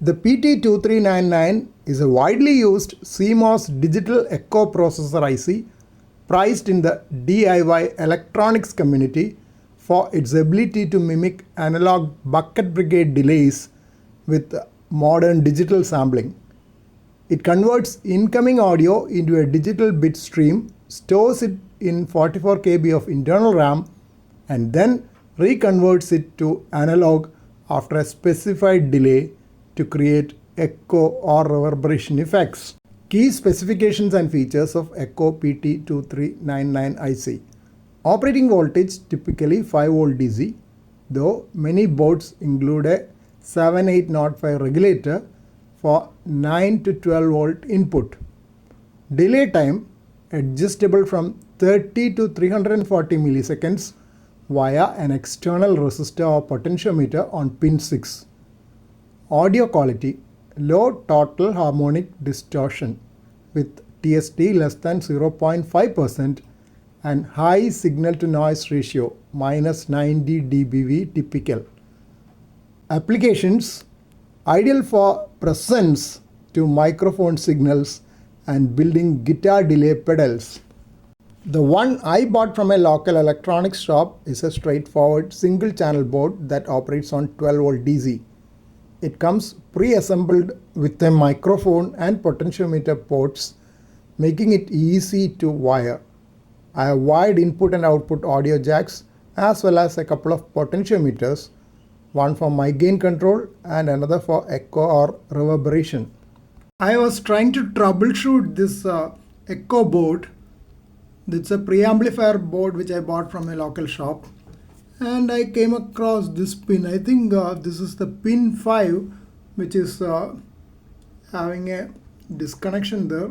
The PT2399 is a widely used CMOS digital echo processor IC priced in the DIY electronics community for its ability to mimic analog bucket brigade delays with modern digital sampling. It converts incoming audio into a digital bit stream, stores it in 44 KB of internal RAM, and then reconverts it to analog after a specified delay to create echo or reverberation effects. Key specifications and features of Echo PT2399 IC. Operating voltage typically 5V DC, though many boards include a 7805 regulator for 9 to 12 volt input. Delay time adjustable from 30 to 340 milliseconds via an external resistor or potentiometer on pin 6. Audio quality: low total harmonic distortion with TSD less than 0.5% and high signal to noise ratio minus 90 dBV typical. Applications: ideal for presence to microphone signals and building guitar delay pedals. The one I bought from a local electronics shop is a straightforward single channel board that operates on 12V DC. It comes pre-assembled with a microphone and potentiometer ports, making it easy to wire. I have wired input and output audio jacks as well as a couple of potentiometers, one for mic gain control and another for echo or reverberation. I was trying to troubleshoot this echo board. It's a preamplifier board which I bought from a local shop, and I came across this pin. I think this is the pin 5, which is having a disconnection there.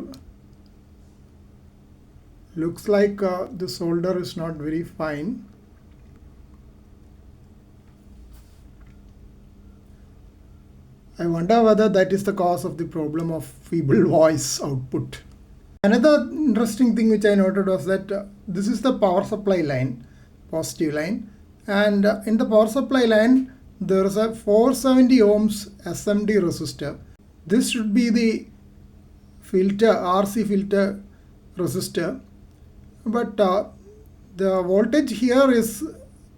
Looks like the solder is not very fine. I wonder whether that is the cause of the problem of feeble voice output. Another interesting thing which I noted was that this is the power supply line, positive line, and in the power supply line there is a 470 ohms SMD resistor. This should be the filter, RC filter resistor, but the voltage here is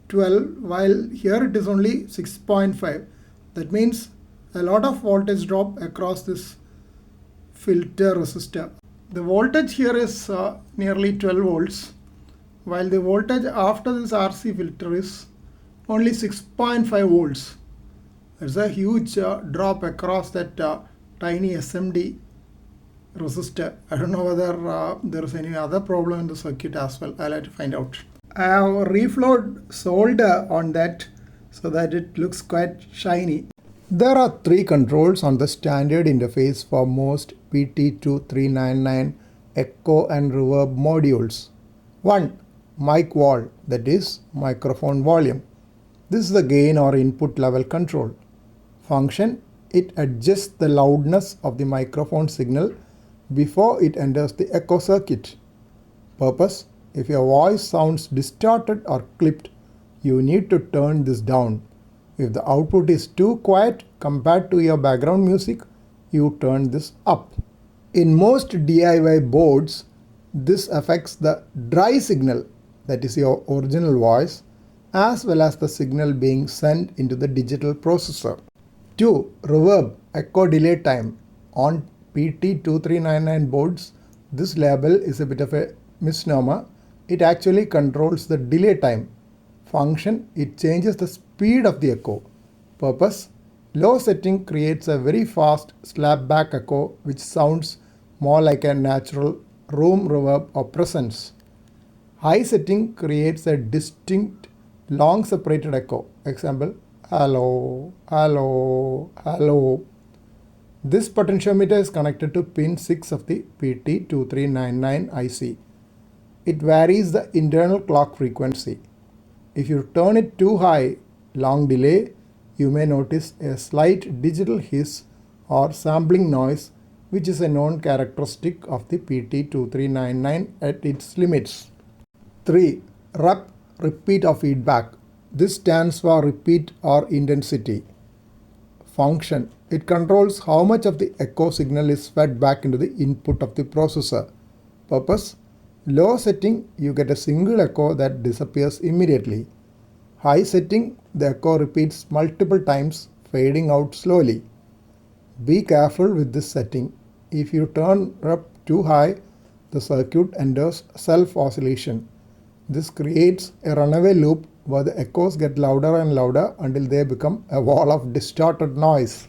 12 while here it is only 6.5. That means a lot of voltage drop across this filter resistor. The voltage here is nearly 12 volts, while the voltage after this RC filter is only 6.5 volts. There's a huge drop across that tiny SMD resistor. I don't know whether there is any other problem in the circuit as well. I'll have to find out. I have reflowed solder on that so that it looks quite shiny. There are 3 controls on the standard interface for most PT2399 echo and reverb modules. 1. Mic wall, that is microphone volume. This is the gain or input level control. Function: it adjusts the loudness of the microphone signal before it enters the echo circuit. Purpose: if your voice sounds distorted or clipped, you need to turn this down. If the output is too quiet compared to your background music, you turn this up. In most DIY boards, this affects the dry signal, that is your original voice, as well as the signal being sent into the digital processor. 2. Reverb, echo delay time. On PT2399 boards, this label is a bit of a misnomer. It actually controls the delay time. Function: it changes the speed of the echo. Purpose: low setting creates a very fast slapback echo which sounds more like a natural room reverb or presence. High setting creates a distinct long separated echo. Example: hello, hello, hello. This potentiometer is connected to pin 6 of the PT2399 IC. It varies the internal clock frequency. If you turn it too high, long delay, you may notice a slight digital hiss or sampling noise, which is a known characteristic of the PT2399 at its limits. 3. Rep, repeat or feedback. This stands for repeat or intensity. Function: It controls how much of the echo signal is fed back into the input of the processor. Purpose: low setting, you get a single echo that disappears immediately. High setting, the echo repeats multiple times, fading out slowly. Be careful with this setting. If you turn up too high, the circuit enters self-oscillation. This creates a runaway loop where the echoes get louder and louder until they become a wall of distorted noise.